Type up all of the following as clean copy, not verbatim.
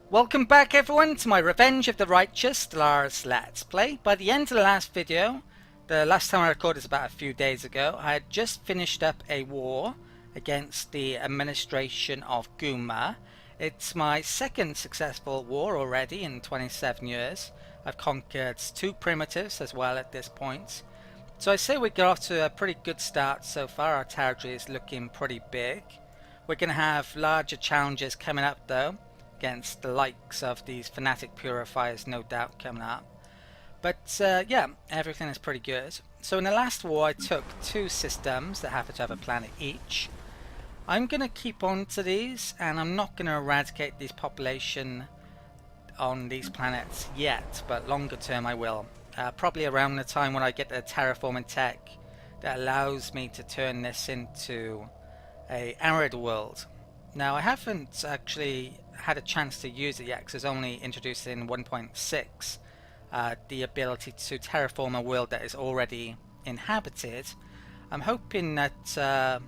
Welcome back everyone to my Revenge of the Righteous Stellaris Let's Play. By the end of the last video, the last time I recorded was about a few days ago, I had just finished up a war against the administration of Guma. It's my second successful war already in 27 years. I've conquered 2 primitives as well at this point. So I say we got off to a pretty good start so far. Our territory is looking pretty big. We're going to have larger challenges coming up though, against the likes of these fanatic purifiers, no doubt, coming up. But yeah, everything is pretty good. So in the last war I took 2 systems that happen to have a planet each. I'm going to keep on to these, and I'm not going to eradicate this population on these planets yet, but longer term I will. Probably around the time when I get the terraforming tech that allows me to turn this into a arid world. Now I haven't actually had a chance to use it yet because it's only introduced in 1.6, the ability to terraform a world that is already inhabited. I'm hoping that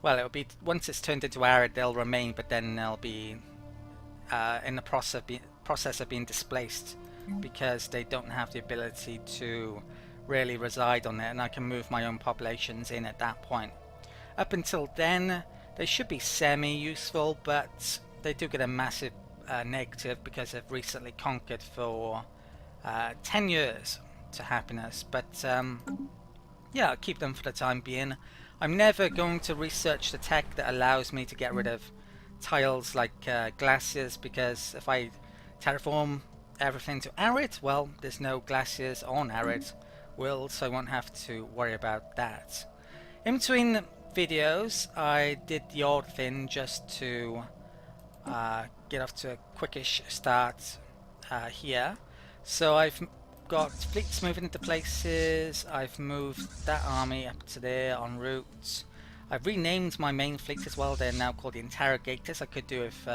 well, it'll be once it's turned into arid they'll remain, but then they'll be in the process of being displaced because they don't have the ability to really reside on it, and I can move my own populations in at that point. Up until then they should be semi-useful, but they do get a massive negative because they've recently conquered for 10 years to happiness. But yeah, I'll keep them for the time being. I'm never going to research the tech that allows me to get rid of tiles like glaciers, because if I terraform everything to arid, well, there's no glaciers on arid worlds, so I won't have to worry about that. In between videos I did the odd thing just to get off to a quickish start here. So I've got fleets moving into places, I've moved that army up to there en route. I've renamed my main fleet as well, they're now called the interrogators. I could do with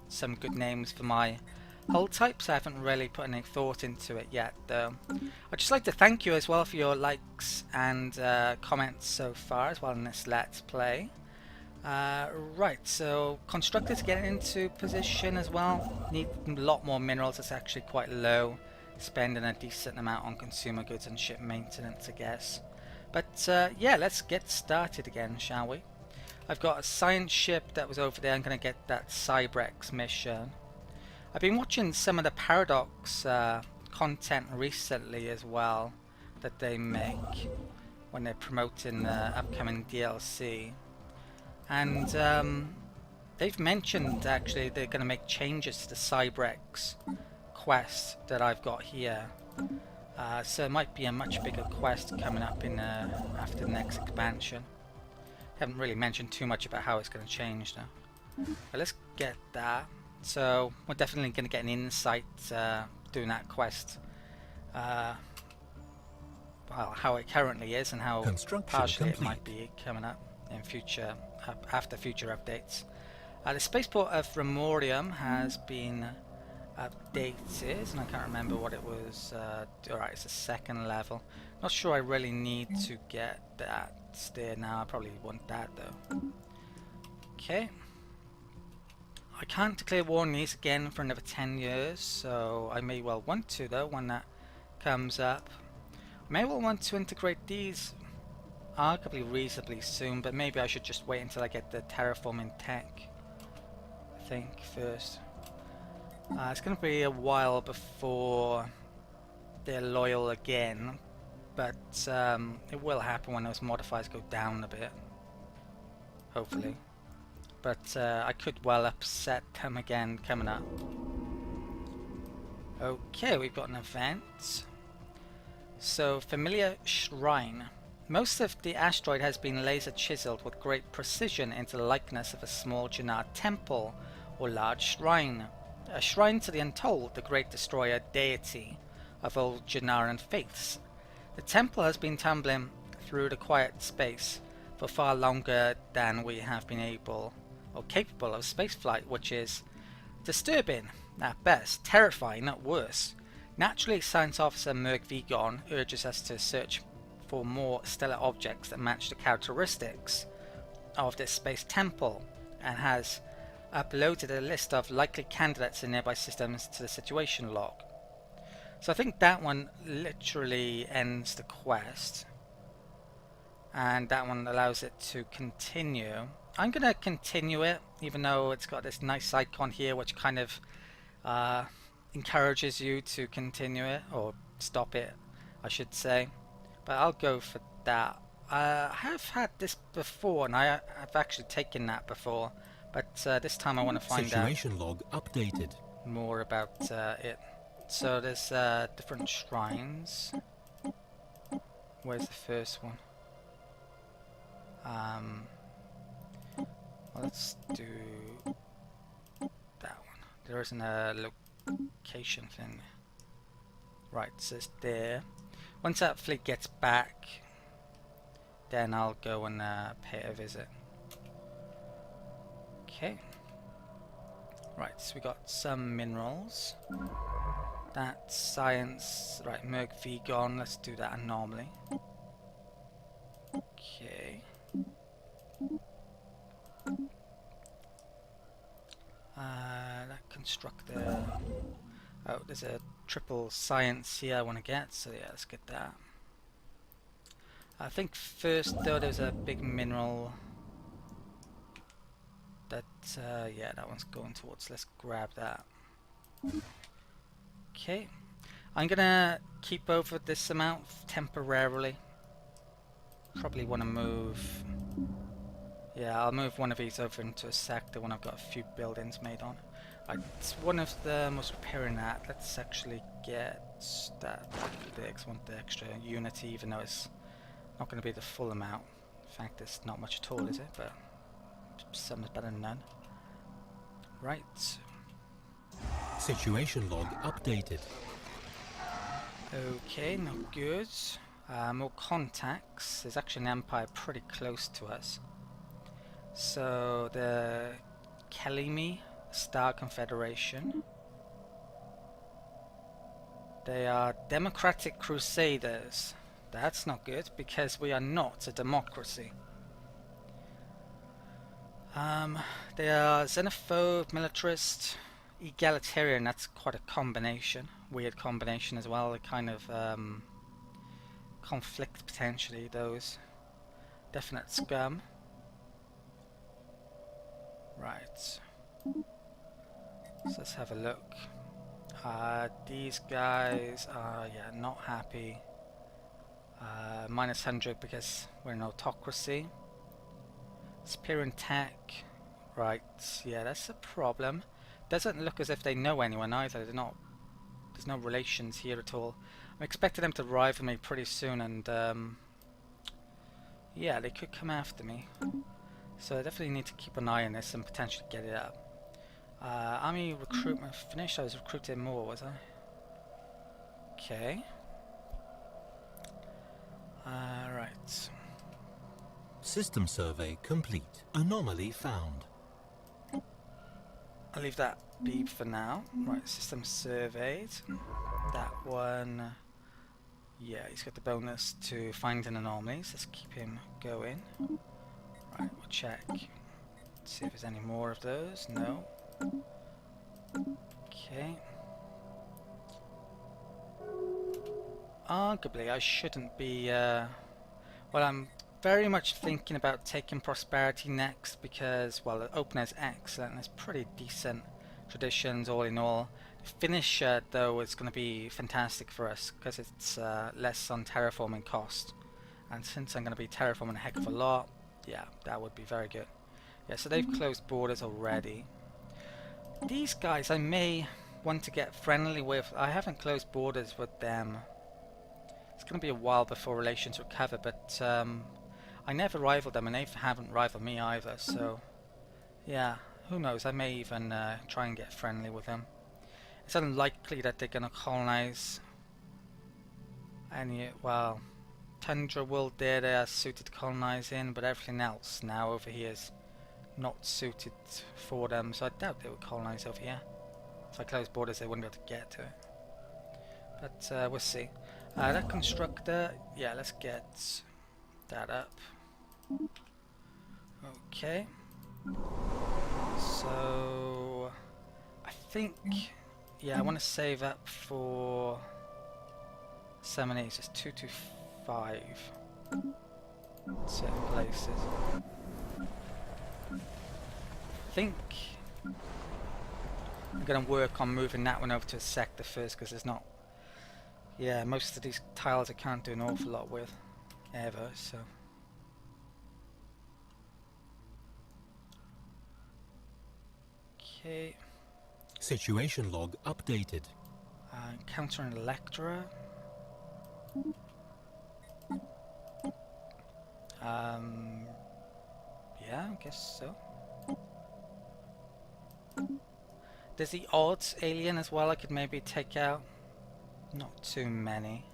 some good names for my hull types. I haven't really put any thought into it yet though. I'd just like to thank you as well for your likes and comments so far as well in this Let's Play. Right, so constructors getting into position as well. Need a lot more minerals, it's actually quite low. Spending a decent amount on consumer goods and ship maintenance, I guess. But yeah, let's get started again, shall we? I've got a science ship that was over there. I'm going to get that Cybrex mission. I've been watching some of the Paradox content recently as well that they make when they're promoting the upcoming DLC. And they've mentioned actually they're going to make changes to the Cybrex quest that I've got here. So it might be a much bigger quest coming up in after the next expansion. Haven't really mentioned too much about how it's going to change though. But let's get that. So we're definitely going to get an insight doing that quest. Well, how it currently is and how partially it might be coming up in future, after future updates. The spaceport of Remorium has been updated, and I can't remember what it was. Alright, it's a 2nd level. Not sure I really need to get that there now. I probably want that though. Okay. I can't declare war on these again for another 10 years, so I may well want to though when that comes up. I may well want to integrate these arguably reasonably soon, but maybe I should just wait until I get the terraforming tech, I think, first. It's going to be a while before they're loyal again, but it will happen when those modifiers go down a bit, hopefully. But I could well upset them again coming up. Okay, we've got an event. So, familiar shrine. Most of the asteroid has been laser chiseled with great precision into the likeness of a small J.I.H.A.D temple or large shrine. A shrine to the Untold, the great destroyer deity of old J.I.H.A.D faiths. The temple has been tumbling through the quiet space for far longer than we have been able or capable of spaceflight, which is disturbing at best, terrifying at worst. Naturally, Science Officer Merc Vigon urges us to search for more stellar objects that match the characteristics of this space temple, and has uploaded a list of likely candidates in nearby systems to the situation log. So I think that one literally ends the quest, and that one allows it to continue. I'm going to continue it, even though it's got this nice icon here which kind of encourages you to continue it, or stop it I should say, but I'll go for that. I have had this before, and I've actually taken that before, but this time I want to find Situation log updated. more about it. So there's different shrines. Where's the first one? Well, let's do that one. There isn't a location thing. Right, so it's there. Once that fleet gets back, then I'll go and pay a visit. Okay. Right, so we got some minerals. That's science. Right, Merc V gone. Let's do that anomaly. Okay. That constructor. Oh, there's a triple science here I want to get, so yeah, let's get that. I think first though there's a big mineral that, yeah, that one's going towards. Let's grab that. Okay, I'm gonna keep over this amount temporarily. Probably want to move. Yeah, I'll move one of these over into a sector when I've got a few buildings made on. It's one of the most repairing that. Let's actually get that there, 'cause I want the extra unity, even though it's not going to be the full amount. In fact, it's not much at all, is it? But some is better than none. Right. Situation log updated. Okay, not good. More contacts. There's actually an empire pretty close to us. So the Kelimi Star Confederation. They are Democratic Crusaders. That's not good, because we are not a democracy. They are xenophobe, militarist, egalitarian. That's quite a combination. Weird combination as well. They kind of conflict potentially, those. Definite scum. Right. So let's have a look. These guys are, yeah, not happy. -100 because we're an autocracy. Superior in tech. Right, yeah, that's a problem. Doesn't look as if they know anyone either. They're not. There's no relations here at all. I'm expecting them to rival me pretty soon, and yeah, they could come after me. So I definitely need to keep an eye on this and potentially get it up. Army recruitment finished. I was recruiting more, was I? Okay. Right. System survey complete. Anomaly found. I'll leave that be for now. Right, system surveyed. That one. Yeah, he's got the bonus to finding anomalies. Let's keep him going. Right, we'll check. See if there's any more of those. No. Okay. Arguably, I shouldn't be. Well, I'm very much thinking about taking prosperity next because, well, the opener is excellent. There's pretty decent traditions all in all. The finisher, though, is going to be fantastic for us because it's less on terraforming cost. And since I'm going to be terraforming a heck of a lot, yeah, that would be very good. Yeah, so they've closed borders already. These guys I may want to get friendly with. I haven't closed borders with them. It's going to be a while before relations recover, but I never rivaled them and they haven't rivaled me either, so yeah, who knows, I may even try and get friendly with them. It's unlikely that they're going to colonize any, well, Tundra world there they are suited to colonize in, but everything else now over here is not suited for them, so I doubt they would colonize over here. If I close borders they wouldn't be able to get to it. But we'll see. That constructor, yeah, let's get that up. Okay. So So I think, yeah, I want to save up for 7 8, just 2 to 5 in certain places. I think I'm going to work on moving that one over to a sector first, because there's not, yeah, most of these tiles I can't do an awful lot with ever, so. Okay. Situation log updated. Encountering Electra. Yeah, I guess so. There's the odds alien as well I could maybe take out. Not too many.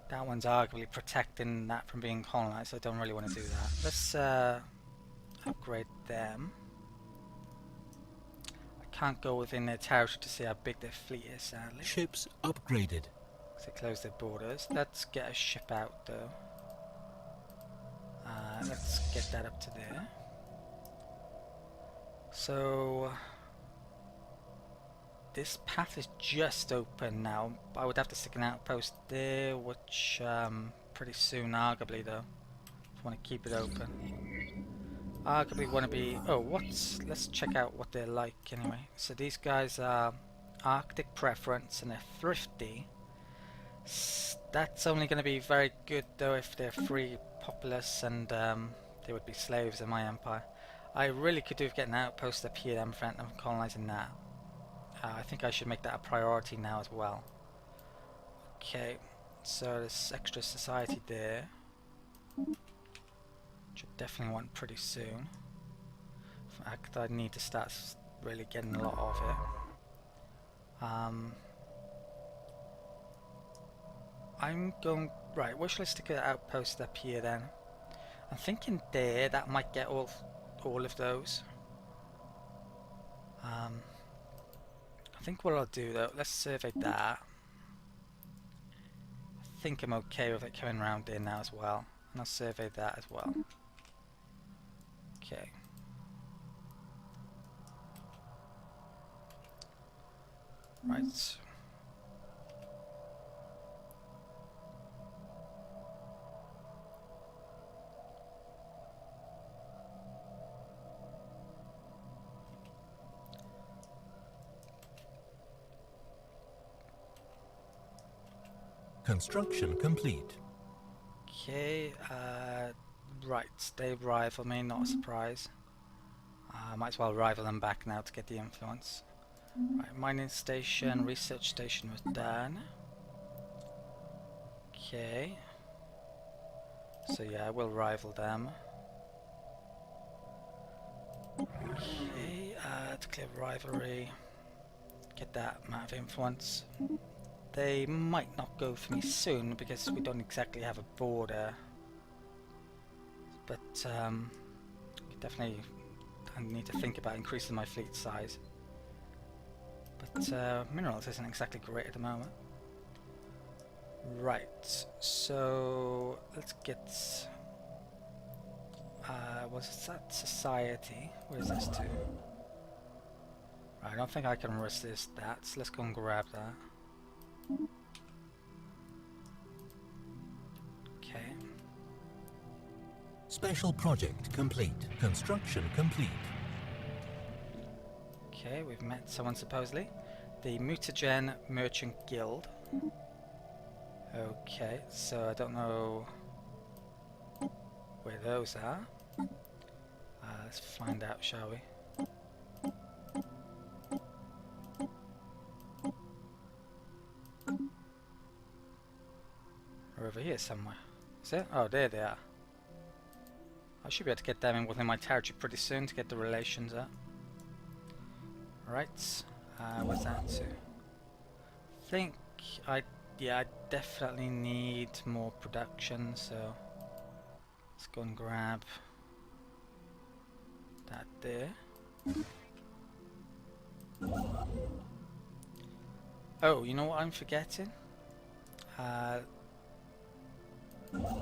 That one's arguably protecting that from being colonized, so I don't really want to do that. Let's upgrade them. I can't go within their territory to see how big their fleet is, sadly. Ships upgraded. Because they closed their borders. Let's get a ship out though. Let's get that up to there. So this path is just open now. I would have to stick an outpost there, which pretty soon, arguably though, if I want to keep it open. Arguably want to be. Oh, let's check out what they're like anyway. So these guys are Arctic preference and they're thrifty. That's only going to be very good though if they're free populace and they would be slaves in my empire. I really could do with getting an outpost up here and prevent them from colonizing that. I think I should make that a priority now as well. Okay, so there's extra society there, which I definitely want pretty soon. In fact, I need to start really getting a lot of it. I'm going, right, where should I stick an outpost up here then? I'm thinking there, that might get all of those. I think what I'll do though, let's survey that. I think I'm okay with it coming around there now as well. And I'll survey that as well. Okay. Right. Construction complete. Okay, right, they rival me, not a surprise. Might as well rival them back now to get the influence. Right, mining station, research station was done. Okay. So yeah, I will rival them. Okay, declare rivalry. Get that amount of influence. They might not go for me soon because we don't exactly have a border. But definitely I need to think about increasing my fleet size. But minerals isn't exactly great at the moment. Right, so let's get what's that society? Where's this to? Right, I don't think I can resist that, so let's go and grab that. Okay. Special project complete. Construction complete. Okay, we've met someone supposedly. The Mutagen Merchant Guild. Okay, so I don't know where those are. Let's find out, shall we? They're over here somewhere. Is it? Oh, there they are. I should be able to get them in within my territory pretty soon to get the relations up. Right, what's that to? I definitely need more production, so let's go and grab that there. Oh, you know what I'm forgetting?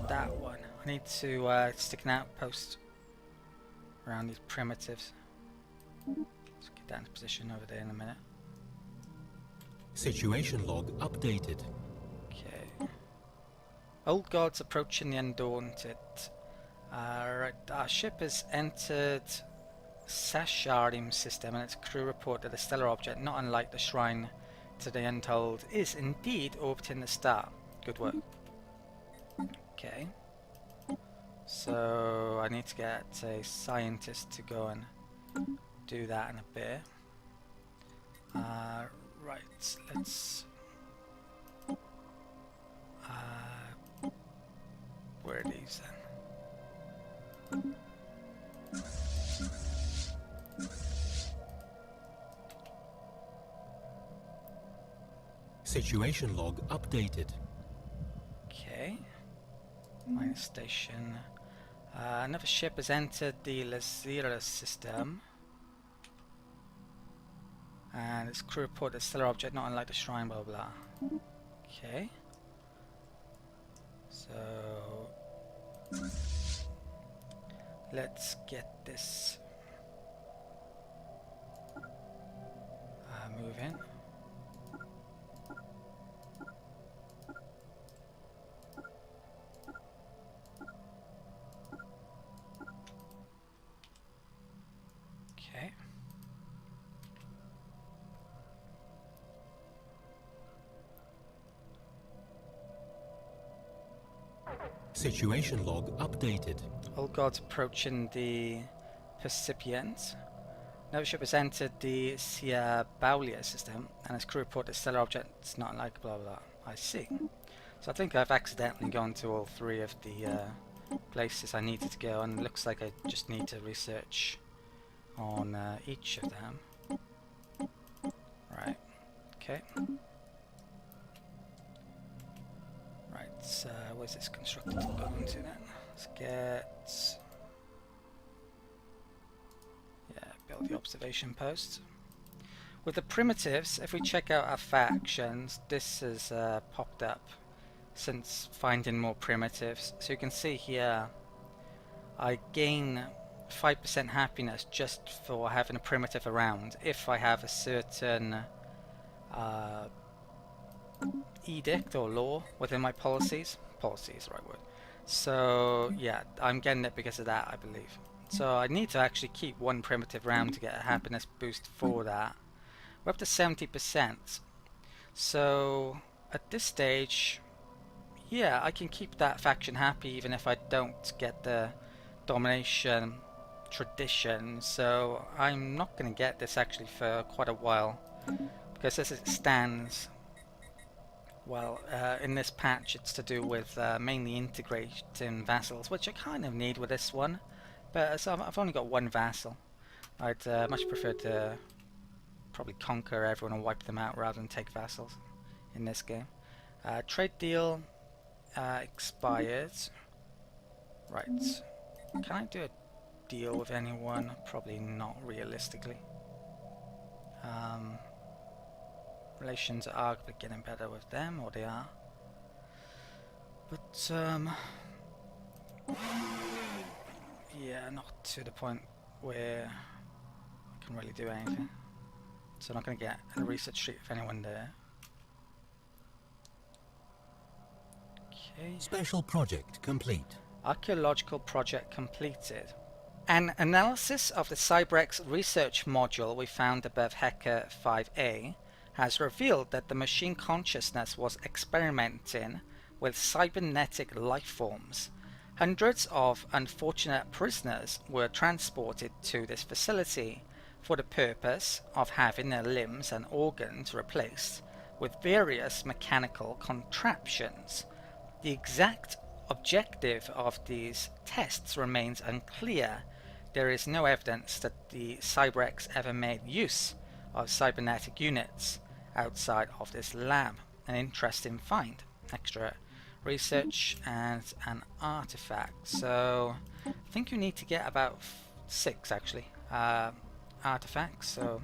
That one. I need to stick an outpost around these primitives. Let's get down to position over there in a minute. Situation log updated. Okay. Old gods approaching the undaunted. Right, our ship has entered J.I.H.A.D system and its crew report that a stellar object, not unlike the shrine to the Untold, is indeed orbiting the star. Good work. Okay. So I need to get a scientist to go and do that in a bit. Right, let's... where are these then? Situation log updated. Okay. Mine station. Another ship has entered the Stellaris system. And its crew report a stellar object not unlike the shrine, blah blah. Okay. So let's get this moving. Okay. Situation log updated. Old gods approaching the Percipient. Another ship has entered the Cia system and its crew report a stellar object. It's not like blah blah. I see. So I think I've accidentally gone to all three of the places I needed to go, and it looks like I just need to research on each of them. Right. Okay. Right, where's this constructor going to then? Let's get... yeah, build the observation post. With the primitives, if we check out our factions, this has popped up since finding more primitives. So you can see here, I gain 5% happiness just for having a primitive around if I have a certain edict or law within my policies. Policy is the right word. So yeah, I'm getting it because of that, I believe. So I need to actually keep one primitive round to get a happiness boost for that. We're up to 70%. So at this stage, yeah, I can keep that faction happy even if I don't get the domination tradition. So I'm not going to get this actually for quite a while, because as it stands, well, in this patch it's to do with mainly integrating vassals, which I kind of need with this one, but so I've only got one vassal. I'd much prefer to probably conquer everyone and wipe them out rather than take vassals in this game. Trade deal expired. Right. Can I do a deal with anyone? Probably not realistically. Relations are getting better with them, or they are. But yeah, not to the point where I can really do anything. So I'm not going to get a research street with anyone there. Okay. Special project complete. Archaeological project completed. An analysis of the Cybrex research module we found above Hacker 5A has revealed that the machine consciousness was experimenting with cybernetic life forms. Hundreds of unfortunate prisoners were transported to this facility for the purpose of having their limbs and organs replaced with various mechanical contraptions. The exact objective of these tests remains unclear. There is no evidence that the Cybrex ever made use of cybernetic units outside of this lab. An interesting find. Extra research and an artifact. So I think you need to get about 6 actually artifacts. So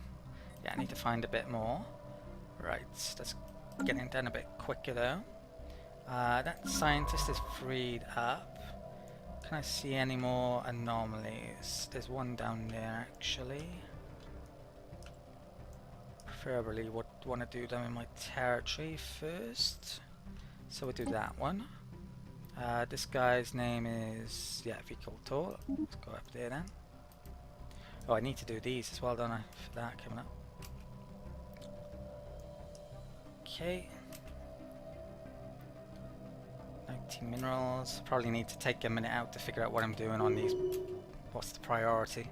yeah, I need to find a bit more. Right, that's getting done a bit quicker though. That scientist is freed up. Can I see any more anomalies? There's one down there actually. Probably would want to do them in my territory first. So we'll do that one. This guy's name is, yeah, Vehicle Tour. Let's go up there then. Oh, I need to do these as well, don't I? For that coming up. Okay. 19 minerals. Probably need to take a minute out to figure out what I'm doing on these. What's the priority?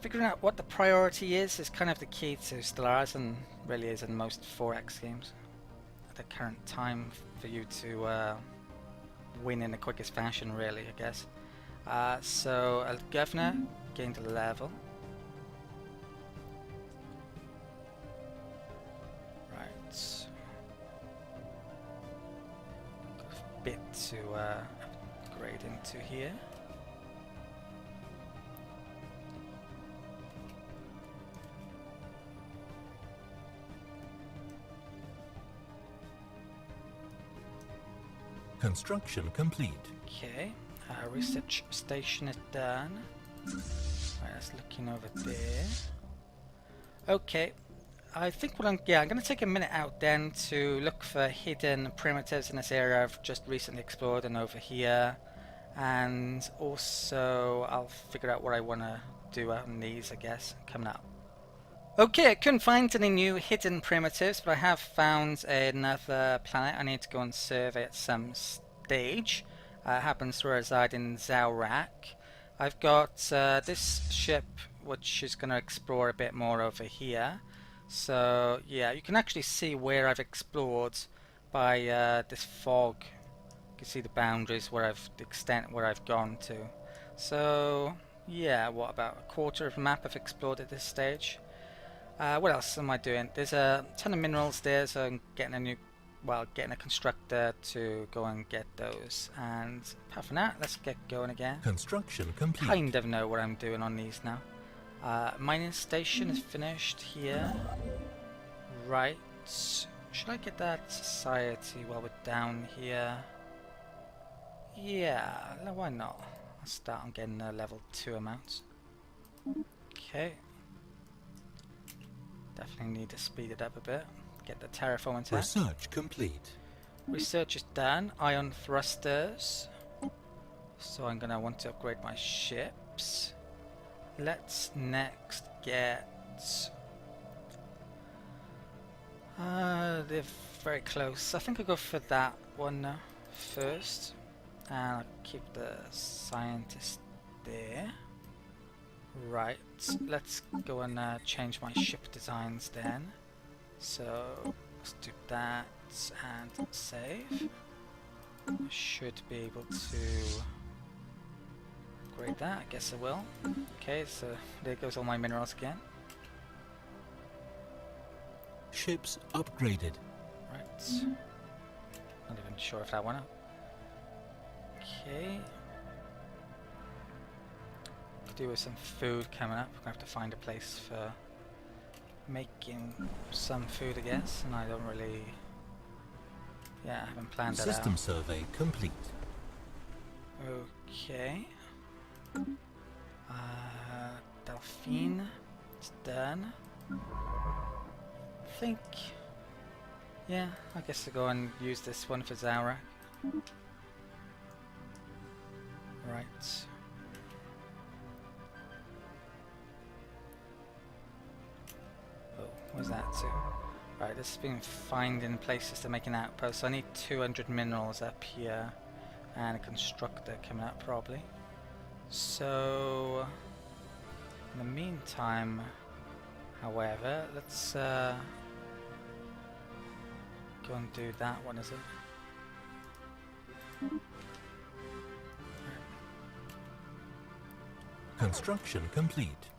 Figuring out what the priority is kind of the key to Stellaris, and really is in most 4X games at the current time for you to win in the quickest fashion, really, I guess. So, El Governor gained a level. Right. Got a bit to upgrade into here. Construction complete. Okay, research station is done. Right, that's looking over there. Okay, I think what I'm going to take a minute out then to look for hidden primitives in this area I've just recently explored and over here, and also I'll figure out what I want to do on these, I guess, coming up. Okay, I couldn't find any new hidden primitives, but I have found another planet I need to go and survey at some stage. It happens to reside in J.I.H.A.D. I've got this ship which is going to explore a bit more over here. So yeah, you can actually see where I've explored by this fog. You can see the boundaries where the extent where I've gone to. So yeah, what about a quarter of a map I've explored at this stage? What else am I doing? There's a ton of minerals there, so I'm getting getting a constructor to go and get those. And apart from that, let's get going again. Construction complete. Kind of know what I'm doing on these now. Mining station is finished here. Right. Should I get that society while we're down here? Yeah, why not? I'll start on getting a level 2 amounts. Okay. Definitely need to speed it up a bit. Get the terraforming tech. Research complete. Research is done. Ion thrusters. So I'm gonna want to upgrade my ships. Let's next get. They're very close. I think I'll go for that one first, and I'll keep the scientist there. Right, let's go and change my ship designs then. So let's do that and save. I should be able to upgrade that, I guess I will. Okay, so there goes all my minerals again. Ships upgraded. Right, not even sure if I want to. Okay. Do with some food coming up. We're gonna have to find a place for making some food, I guess, and I don't really, I haven't planned that out. System survey complete. Okay. Delphine, it's done. I think, yeah, I guess I'll go and use this one for Zara. Right. What was that too? Right, this has been finding places to make an outpost. So I need 200 minerals up here and a constructor coming out probably. So in the meantime, however, let's go and do that one, is it? Construction complete.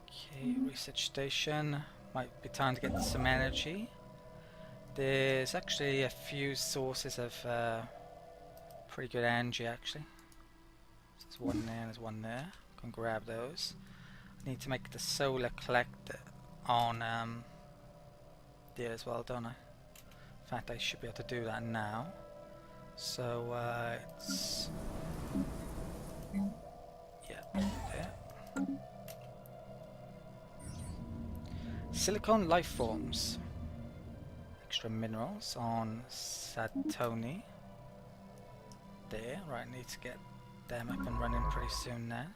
Okay, research station. Might be time to get some energy. There's actually a few sources of pretty good energy actually. So there's one there, there's one there. Go and grab those. I need to make the solar collector on there as well, don't I? In fact, I should be able to do that now. So it's there. Silicon life forms. Extra minerals on Satoni. There, right, need to get them up and running pretty soon now.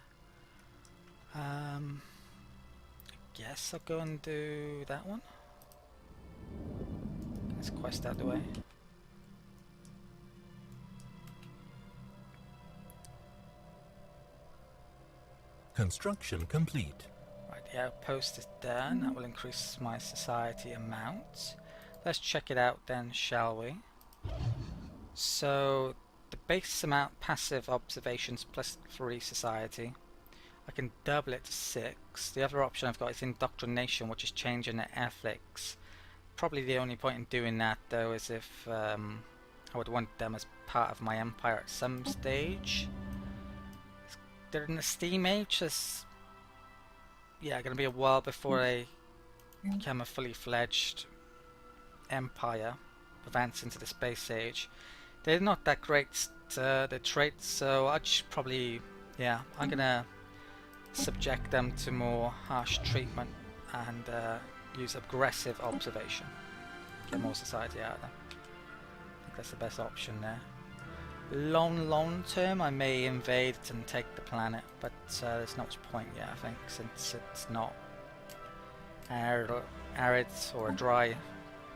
I guess I'll go and do that one. Let's quest out the way. Construction complete. Right, the outpost is done. That will increase my society amount. Let's check it out then, shall we? So, the base amount, passive observations plus 3 society. I can double it to 6. The other option I've got is indoctrination, which is changing the ethics. Probably the only point in doing that though is if I would want them as part of my empire at some stage. They're in the Steam Age, there's going to be a while before they become a fully fledged empire, advance into the space age. They're not that great the traits, so I just probably, I'm gonna subject them to more harsh treatment and use aggressive observation. Get more society out of them. I think that's the best option there. Long term I may invade and take the planet, but there's not much point yet, I think, since it's not arid or dry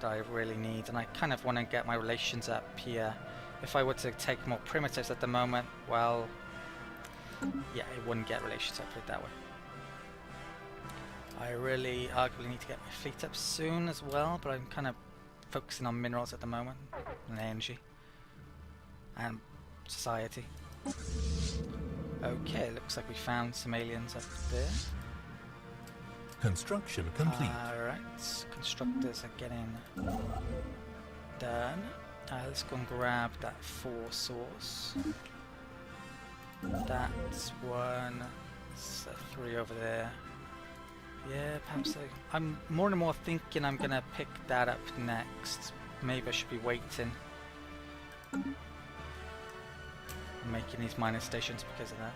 that I really need, and I kind of want to get my relations up here. If I were to take more primitives at the moment, well, yeah, it wouldn't get relations up, put it that way. I really arguably need to get my fleet up soon as well, but I'm kind of focusing on minerals at the moment, and energy, and society. Okay, looks like we found some aliens up there. Construction complete. Alright, constructors are getting done. Let's go and grab that 4 source. That's 1. It's 3 over there. Yeah, perhaps I'm more and more thinking I'm gonna pick that up next. Maybe I should be waiting. I'm making these mining stations because of that.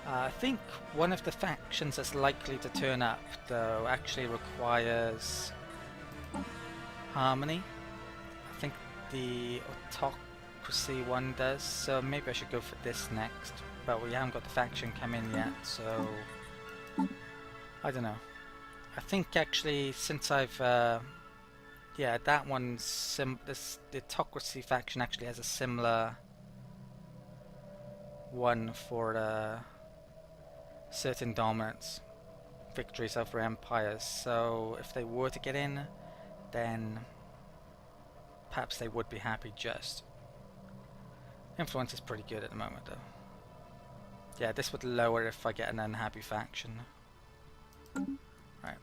I think one of the factions that's likely to turn up, though, actually requires harmony. I think the autocracy one does, so maybe I should go for this next. But we haven't got the faction come in yet, so I don't know. I think actually, since I've that one's the autocracy faction actually has a similar one for certain dominance victories over empires, so if they were to get in, then perhaps they would be happy. Just influence is pretty good at the moment though. Yeah, this would lower if I get an unhappy faction. Right.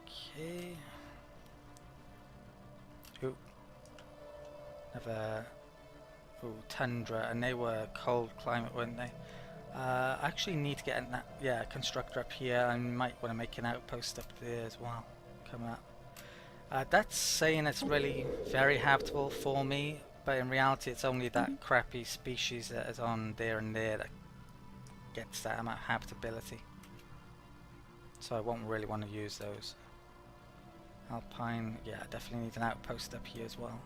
Okay. Ooh. Another tundra, and they were cold climate, weren't they? I actually need to get a constructor up here. I might want to make an outpost up there as well. Coming up. That's saying it's really very habitable for me, but in reality it's only that crappy species that is on there and there that gets that amount of habitability. So I won't really want to use those. Alpine, yeah, definitely need an outpost up here as well.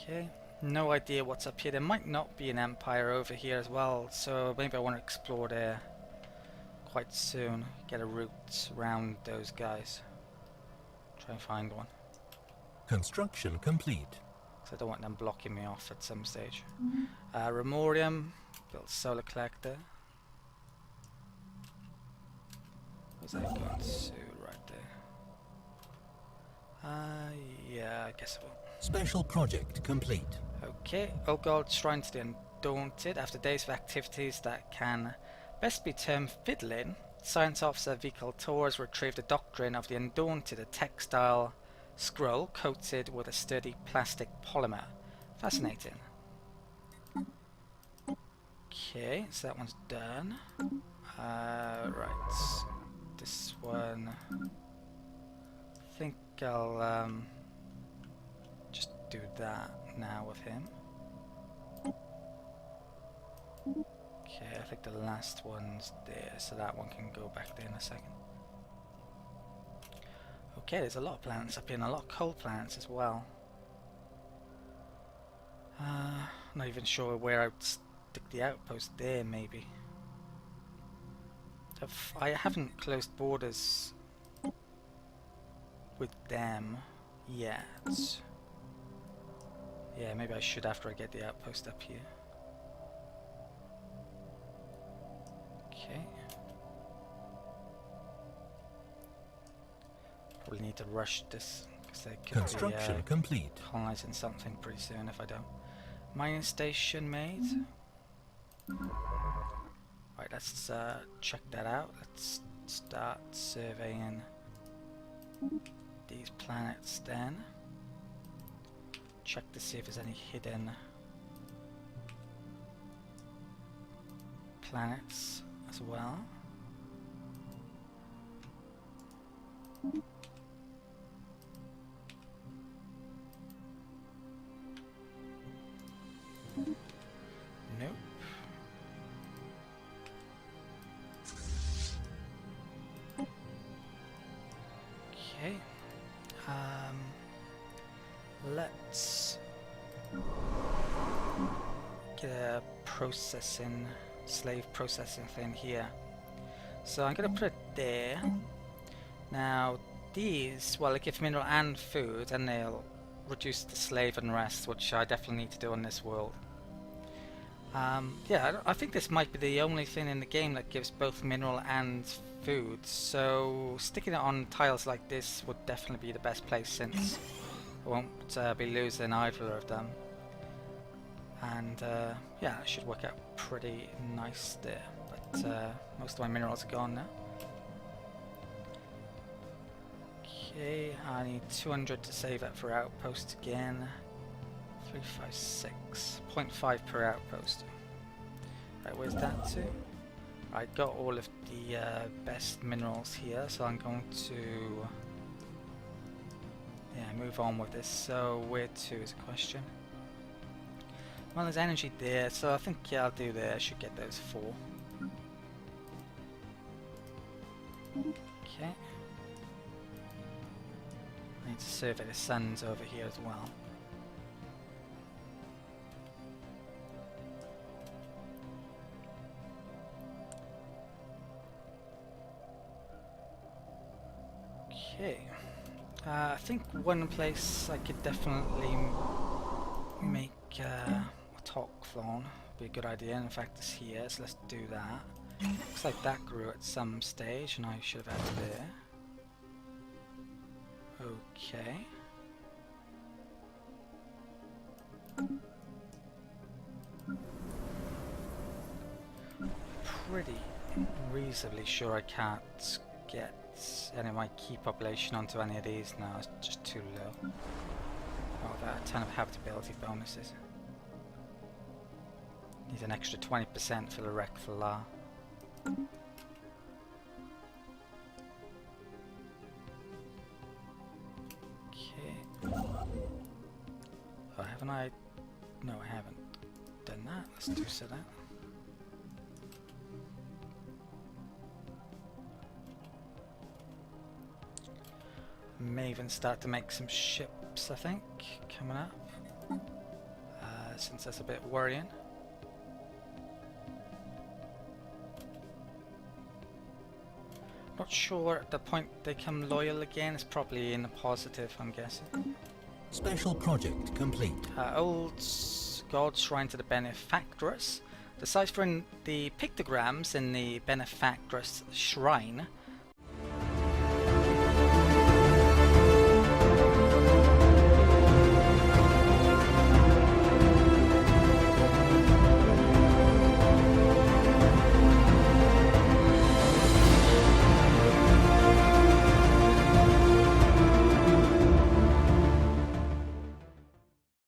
Okay, no idea what's up here. There might not be an empire over here as well, so maybe I want to explore there quite soon. Get a route around those guys. Try and find one. Construction complete. So I don't want them blocking me off at some stage. Remorium, built solar collector. What's that going to right there? Yeah, I guess I will. Special project complete. Okay, Old Gold Shrine to the Undaunted. After days of activities that can best be termed fiddling, Science Officer Vical Torres retrieved the doctrine of the Undaunted, a textile scroll coated with a sturdy plastic polymer. Fascinating. Okay, so that one's done. Right. This one, I think I'll just do that now with him. Okay, I think the last one's there, so that one can go back there in a second. Okay, there's a lot of planets up here, and a lot of coal planets as well. Not even sure where I would stick the outpost there, maybe. I haven't closed borders with them yet. Yeah, maybe I should after I get the outpost up here. Okay. Probably need to rush this because they could Construction be complete. colonizing something pretty soon if I don't. Mining station made. Right, let's check that out. Let's start surveying these planets then. Check to see if there's any hidden planets as well. Nope. Okay. Let's get a slave processing thing here. So I'm going to put it there. Now these, well, they give mineral and food, and they'll reduce the slave unrest, which I definitely need to do on this world. Yeah, I think this might be the only thing in the game that gives both mineral and food, so sticking it on tiles like this would definitely be the best place, since I won't be losing either of them. And yeah, it should work out pretty nice there, but most of my minerals are gone now. Okay, I need 200 to save that for outpost again. 356, 0.5 per outpost. Right, where's that to? I got all of the best minerals here, so I'm going to move on with this. So where to is a question. Well, there's energy there, so I think I'll do there. I should get those 4. Okay. I need to survey the suns over here as well. Okay. I think one place I could definitely make a talk clone would be a good idea. In fact, it's here, so let's do that. Looks like that grew at some stage, and I should have had it there. Okay. Pretty reasonably sure I can't get any of my key population onto any of these now. It's just too low. Oh, that a ton of habitability bonuses. Need an extra 20% for the wreck for La. Oh, haven't I? No, I haven't done that. Let's do so that. May even start to make some ships, I think, coming up. Since that's a bit worrying. Not sure at the point they come loyal again. It's probably in the positive, I'm guessing. Special project complete. Old God Shrine to the Benefactress. Deciphering the pictograms in the Benefactress Shrine